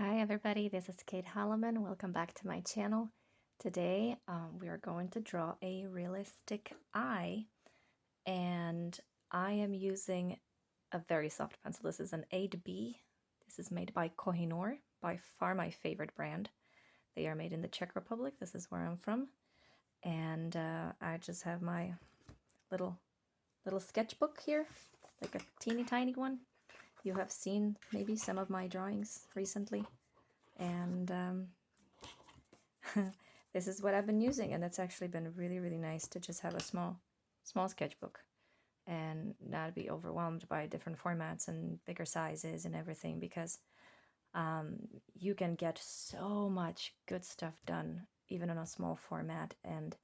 Hi everybody, this is Kate Holloman. Welcome back to my channel. Today we are going to draw a realistic eye, and I am using a very soft pencil. This is an 8B. This is made by Kohinoor, by far my favorite brand. They are made in the Czech Republic. This is where I'm from. And I just have my little sketchbook here, like a teeny tiny one. You have seen maybe some of my drawings recently. And this is what I've been using, and it's actually been really nice to just have a small sketchbook and not be overwhelmed by different formats and bigger sizes and everything, because you can get so much good stuff done even in a small format, and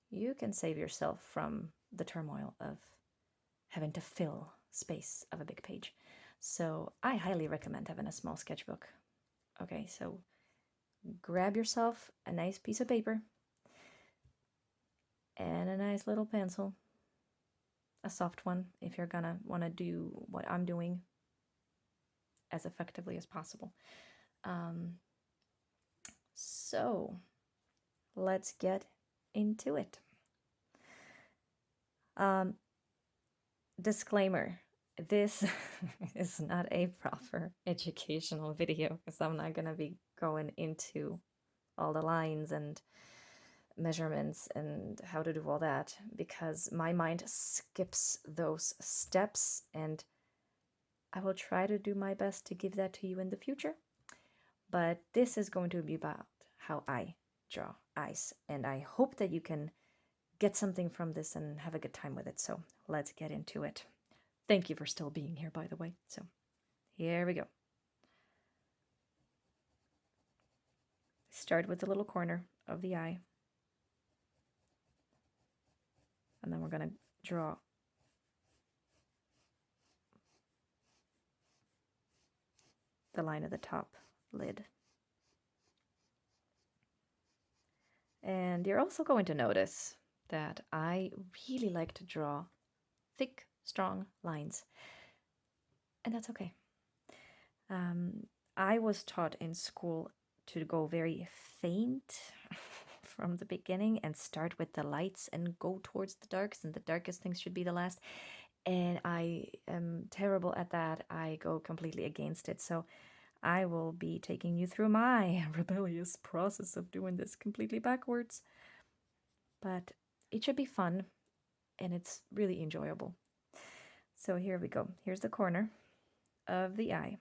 you can save yourself from the turmoil of having to fill space of a big page. So I highly recommend having a small sketchbook. Okay, so grab yourself a nice piece of paper and a nice little pencil, a soft one if you're gonna want to do what I'm doing as effectively as possible. So let's get into it. Disclaimer, this is not a proper educational video, because I'm not gonna be going into all the lines and measurements and how to do all that, because my mind skips those steps, and I will try to do my best to give that to you in the future. But this is going to be about how I draw eyes, and I hope that you can get something from this and have a good time with it. So let's get into it. Thank you for still being here, by the way. So here we go. Start with the little corner of the eye, and then we're going to draw the line of the top lid. And you're also going to notice that I really like to draw thick, strong lines, and that's okay. I was taught in school to go very faint from the beginning and start with the lights and go towards the darks, and the darkest things should be the last. And I am terrible at that. I go completely against it. So I will be taking you through my rebellious process of doing this completely backwards. But it should be fun, and it's really enjoyable. So here we go. Here's the corner of the eye.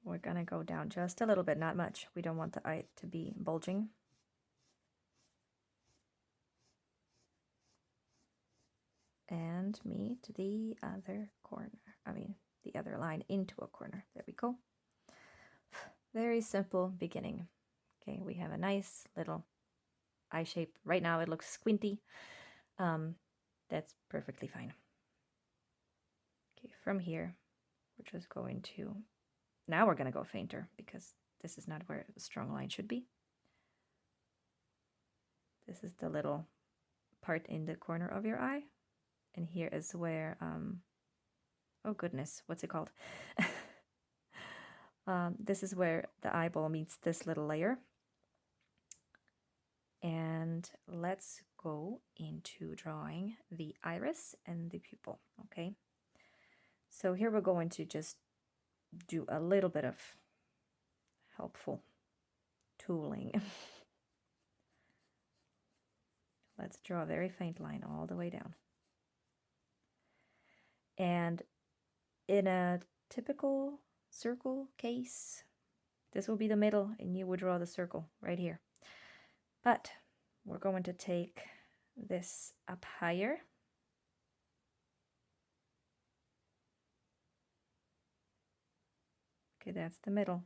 We're gonna go down just a little bit, not much. We don't want the eye to be bulging. And meet the other corner. The other line into a corner. There we go. Very simple beginning. Okay, we have a nice little eye shape. Right now it looks squinty. That's perfectly fine. Okay, from here, we're just going to... Now we're going to go fainter, because this is not where a strong line should be. This is the little part in the corner of your eye. And here is where, oh goodness, what's it called? This is where the eyeball meets this little layer. And let's go into drawing the iris and the pupil, okay? So here we're going to just do a little bit of helpful tooling. Let's draw a very faint line all the way down. And in a typical circle case, this will be the middle, and you would draw the circle right here. But we're going to take this up higher. Okay, that's the middle.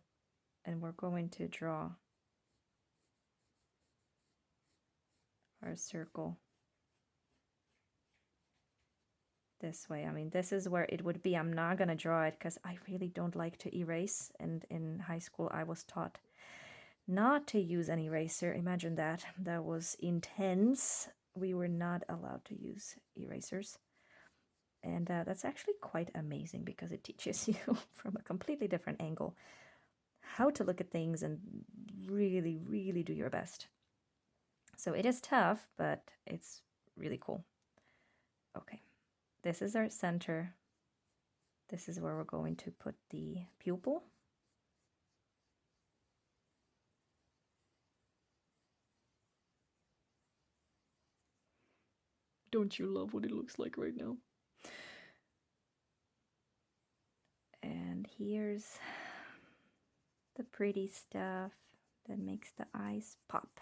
And we're going to draw our circle this way. I mean, this is where it would be. I'm not going to draw it because I really don't like to erase. And in high school, I was taught not to use an eraser. Imagine that. That was intense. We were not allowed to use erasers. And that's actually quite amazing because it teaches you from a completely different angle how to look at things and really, really do your best. So it is tough, but it's really cool. Okay, this is our center. This is where we're going to put the pupil. Don't you love what it looks like right now? And here's the pretty stuff that makes the eyes pop.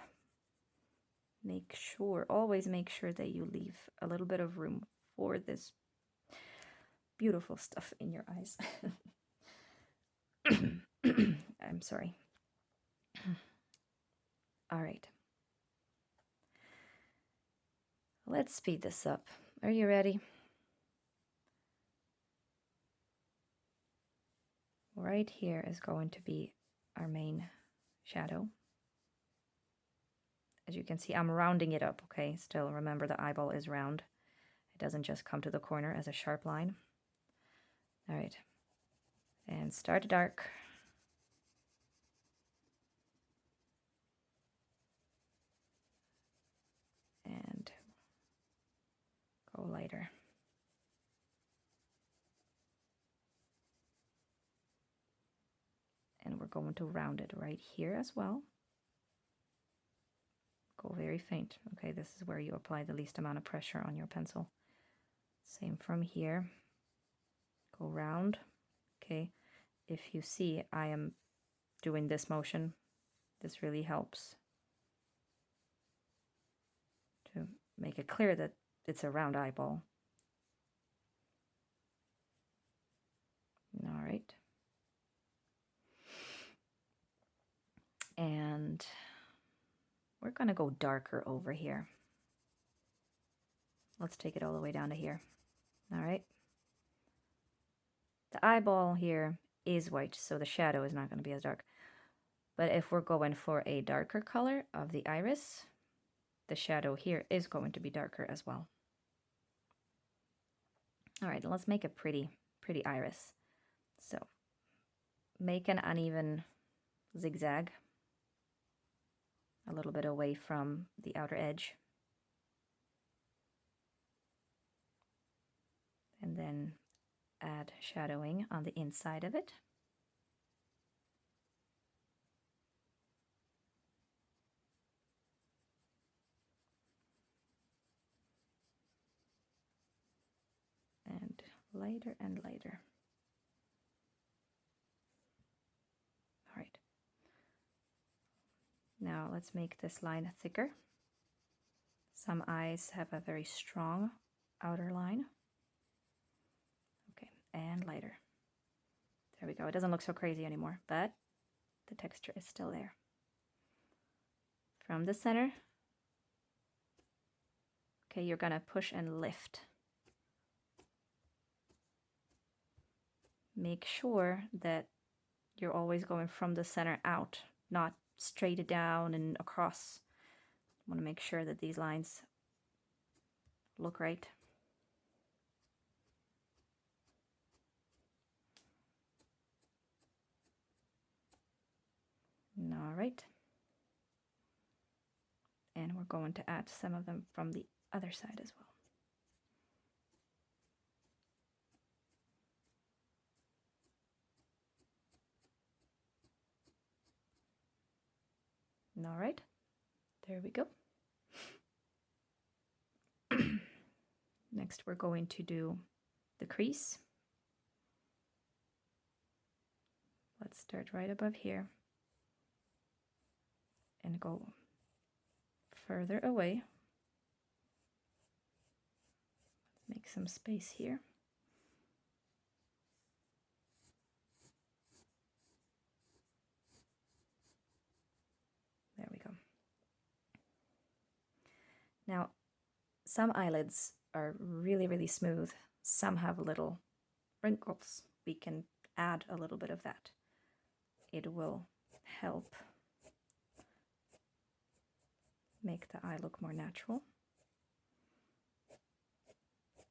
Always make sure that you leave a little bit of room for this beautiful stuff in your eyes. I'm sorry. All right. Let's speed this up. Are you ready? Right here is going to be our main shadow. As you can see, I'm rounding it up, okay? Still, remember the eyeball is round. It doesn't just come to the corner as a sharp line. All right. And start dark. And go lighter. And we're going to round it right here as well. Go very faint. Okay, this is where you apply the least amount of pressure on your pencil. Same from here. Go round. Okay, if you see I am doing this motion, this really helps to make it clear that it's a round eyeball. All right. And we're going to go darker over here. Let's take it all the way down to here. All right. The eyeball here is white, so the shadow is not going to be as dark. But if we're going for a darker color of the iris, the shadow here is going to be darker as well. All right, let's make a pretty iris. So make an uneven zigzag a little bit away from the outer edge. And then add shadowing on the inside of it. And lighter and lighter. All right. Now let's make this line thicker. Some eyes have a very strong outer line. Okay, and lighter. There we go. It doesn't look so crazy anymore, but the texture is still there. From the center, okay, you're gonna push and lift. Make sure that you're always going from the center out, not straight down and across. I want to make sure that these lines look right. All right. And we're going to add some of them from the other side as well. All right, there we go. Next, we're going to do the crease. Let's start right above here and go further away. Let's make some space here. There we go. Now, some eyelids are really smooth. Some have little wrinkles. We can add a little bit of that. It will help make the eye look more natural.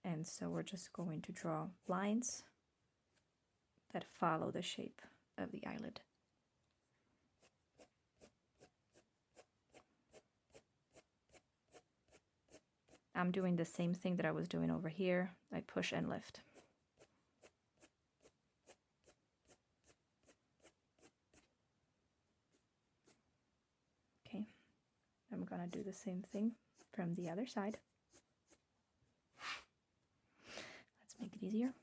And so we're just going to draw lines that follow the shape of the eyelid. I'm doing the same thing that I was doing over here. I push and lift. Okay, I'm gonna do the same thing from the other side. Let's make it easier.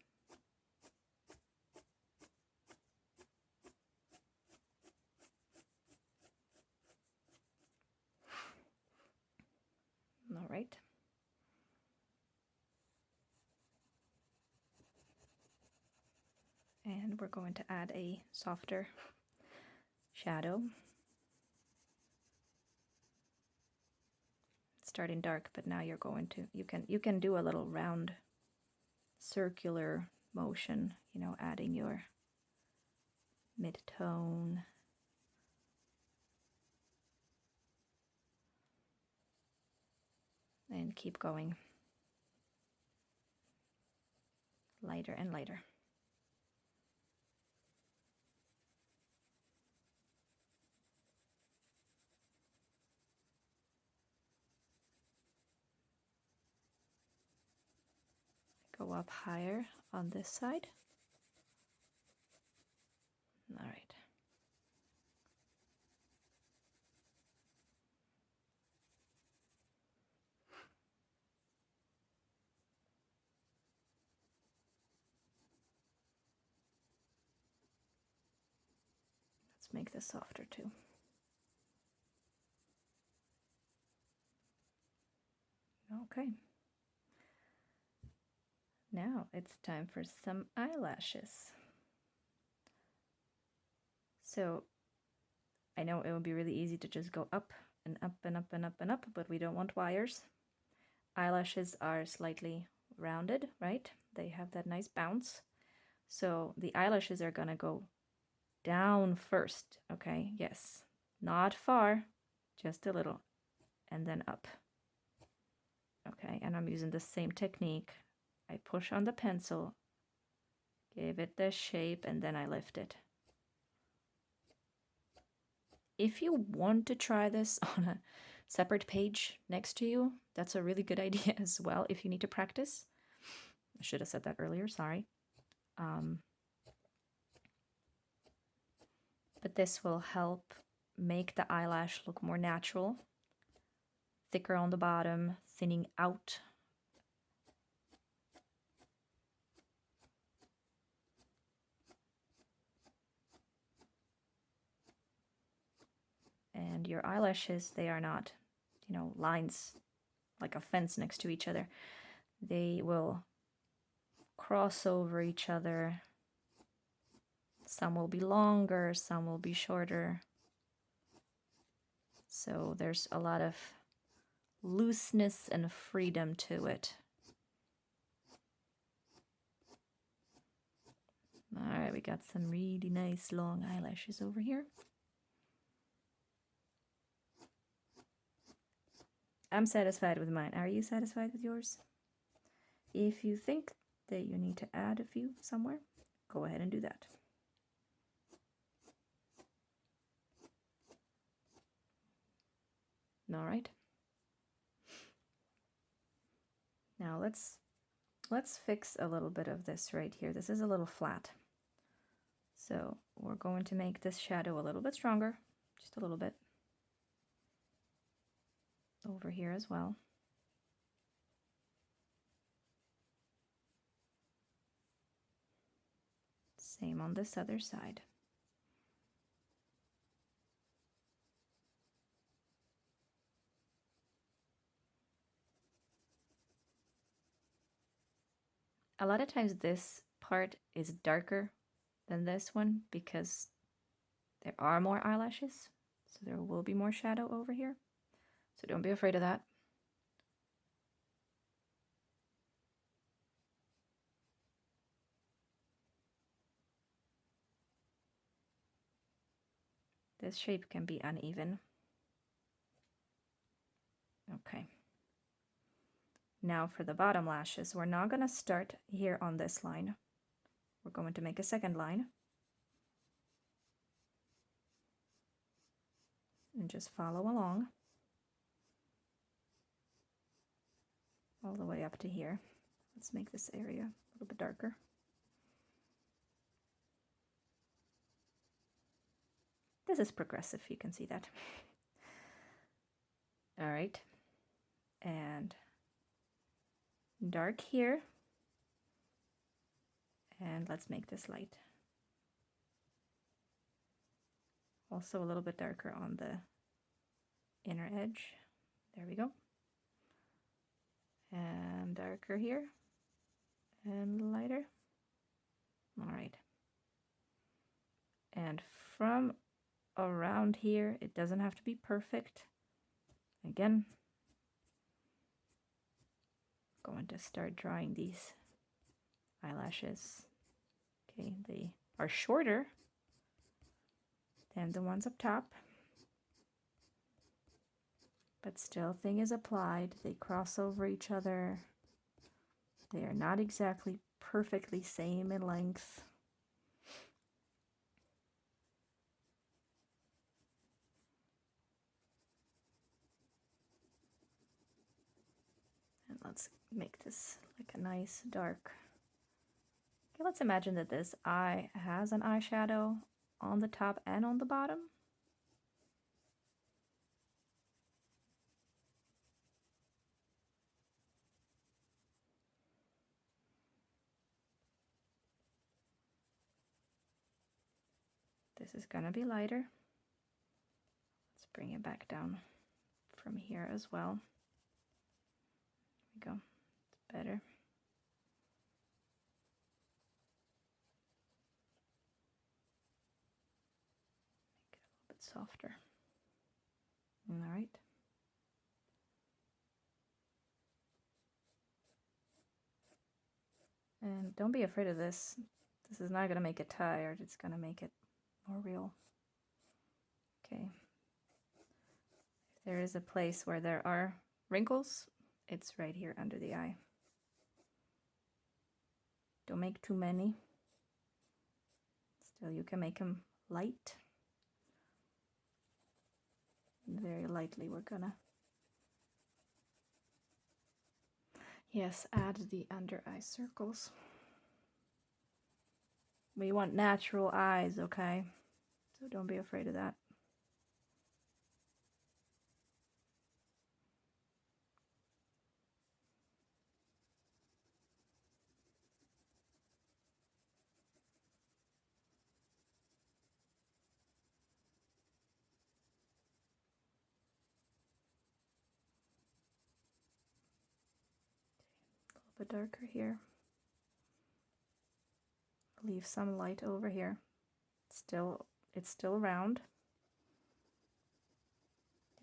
All right. And we're going to add a softer shadow. Starting dark, but now you're going to, you can do a little round circular motion, you know, adding your mid-tone. And keep going. Lighter and lighter. Go up higher on this side. All right. Let's make this softer too. Okay. Now it's time for some eyelashes. So I know it would be really easy to just go up and up and up and up and up, but we don't want wires. Eyelashes are slightly rounded, right? They have that nice bounce. So the eyelashes are gonna go down first, okay? Yes, not far, just a little, and then up. Okay, and I'm using the same technique. I push on the pencil, give it the shape, and then I lift it. If you want to try this on a separate page next to you, that's a really good idea as well if you need to practice. I should have said that earlier, sorry. But this will help make the eyelash look more natural, thicker on the bottom, thinning out. And your eyelashes, they are not, you know, lines like a fence next to each other. They will cross over each other. Some will be longer, some will be shorter. So there's a lot of looseness and freedom to it. All right, we got some really nice long eyelashes over here. I'm satisfied with mine. Are you satisfied with yours? If you think that you need to add a few somewhere, go ahead and do that. All right. Now let's fix a little bit of this right here. This is a little flat. So we're going to make this shadow a little bit stronger, just a little bit. Over here as well. Same on this other side. A lot of times this part is darker than this one because there are more eyelashes, so there will be more shadow over here. So don't be afraid of that. This shape can be uneven. Okay. Now for the bottom lashes, we're not going to start here on this line. We're going to make a second line. And just follow along all the way up to here. Let's make this area a little bit darker. This is progressive, you can see that. All right, and dark here, and let's make this light. Also a little bit darker on the inner edge. There we go. And darker here, and lighter. All right. And from around here, it doesn't have to be perfect. Again, I'm going to start drawing these eyelashes. Okay, they are shorter than the ones up top, but still thing is applied. They cross over each other. They are not exactly perfectly same in length. And let's make this like a nice dark. Okay, let's imagine that this eye has an eyeshadow on the top and on the bottom. This is gonna be lighter. Let's bring it back down from here as well. There we go. It's better. Make it a little bit softer. All right. And don't be afraid of this. This is not gonna make it tired. It's gonna make it more real. Okay. If there is a place where there are wrinkles, it's right here under the eye. Don't make too many. Still, you can make them light. Very lightly, we're gonna, yes, add the under eye circles. We want natural eyes, okay? So don't be afraid of that. A little bit darker here. Leave some light over here. It's still round.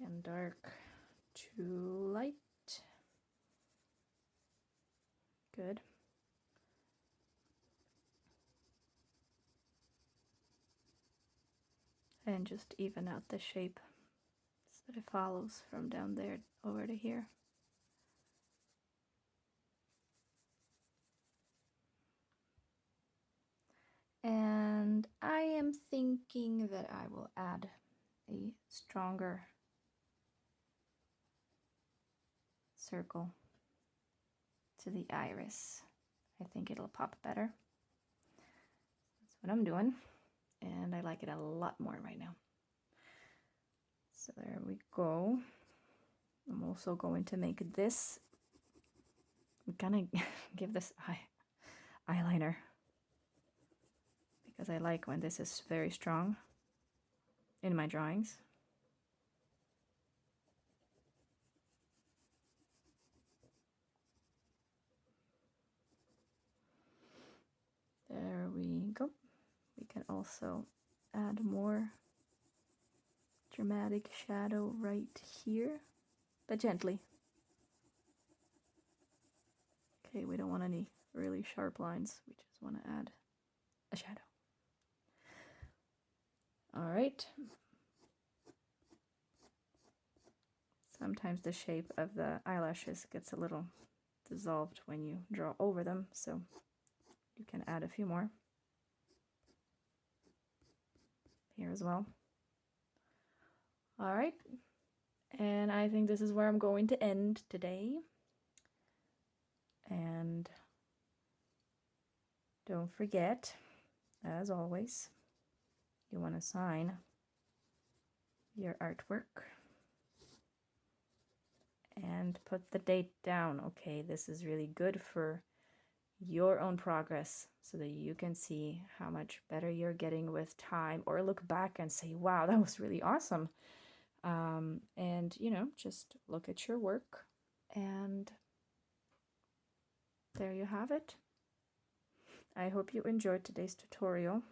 And dark to light. Good. And just even out the shape so that it follows from down there over to here. And I am thinking that I will add a stronger circle to the iris. I think it'll pop better. That's what I'm doing, and I like it a lot more right now. So there we go. I'm also going to make this, I'm gonna give this eyeliner because I like when this is very strong in my drawings. There we go. We can also add more dramatic shadow right here, but gently. Okay, we don't want any really sharp lines. We just want to add a shadow. All right. Sometimes the shape of the eyelashes gets a little dissolved when you draw over them, so you can add a few more here as well. All right, and I think this is where I'm going to end today. And don't forget, as always, you want to sign your artwork and put the date down. Okay, this is really good for your own progress so that you can see how much better you're getting with time, or look back and say, wow, that was really awesome. And you know, just look at your work, and there you have it. I hope you enjoyed today's tutorial.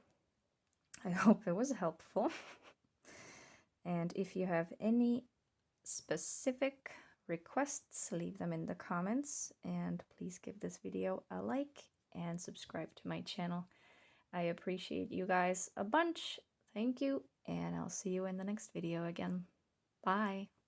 I hope it was helpful. And if you have any specific requests, leave them in the comments, and please give this video a like and subscribe to my channel. I appreciate you guys a bunch. Thank you, and I'll see you in the next video again. Bye.